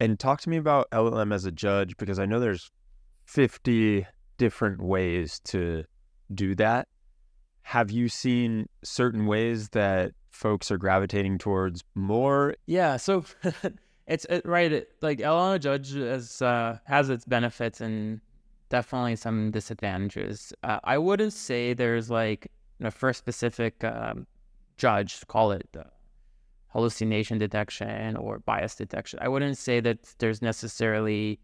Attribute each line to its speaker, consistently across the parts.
Speaker 1: And talk to me about LLM as a judge, because I know there's 50 different ways to do that. Have you seen certain ways that folks are gravitating towards more?
Speaker 2: Yeah, so like LLM Judge has its benefits and definitely some disadvantages. I wouldn't say there's like for a specific judge, call it hallucination detection or bias detection. I wouldn't say that there's necessarily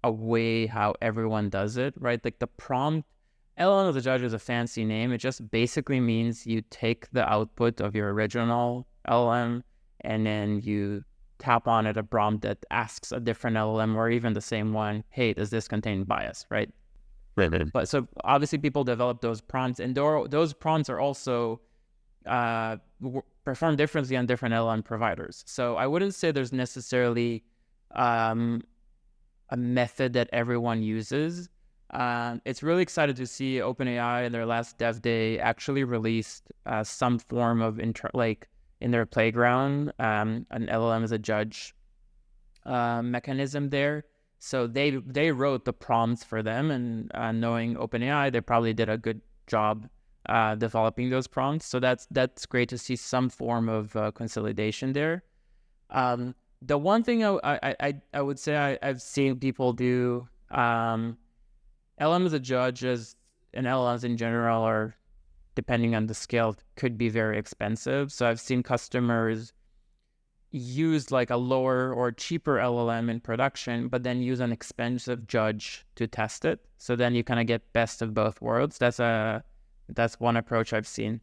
Speaker 2: a way how everyone does it, right? Like the prompt, LLM as a judge is a fancy name. It just basically means you take the output of your original LLM and then you tap on it a prompt that asks a different LLM or even the same one, hey, does this contain bias, right?
Speaker 1: Right.
Speaker 2: But so obviously people develop those prompts, and those prompts are also perform differently on different LLM providers. So I wouldn't say there's necessarily a method that everyone uses. It's really excited to see OpenAI in their last dev day actually released some form of like in their playground, an LLM as a judge mechanism there. So they wrote the prompts for them, and knowing OpenAI, they probably did a good job developing those prompts. So that's great to see some form of consolidation there. The one thing I would say I've seen people do, LLM as a judge and LLMs in general are, depending on the scale, could be very expensive. So I've seen customers use like a lower or cheaper LLM in production, but then use an expensive judge to test it. So then you kind of get best of both worlds. That's one approach I've seen.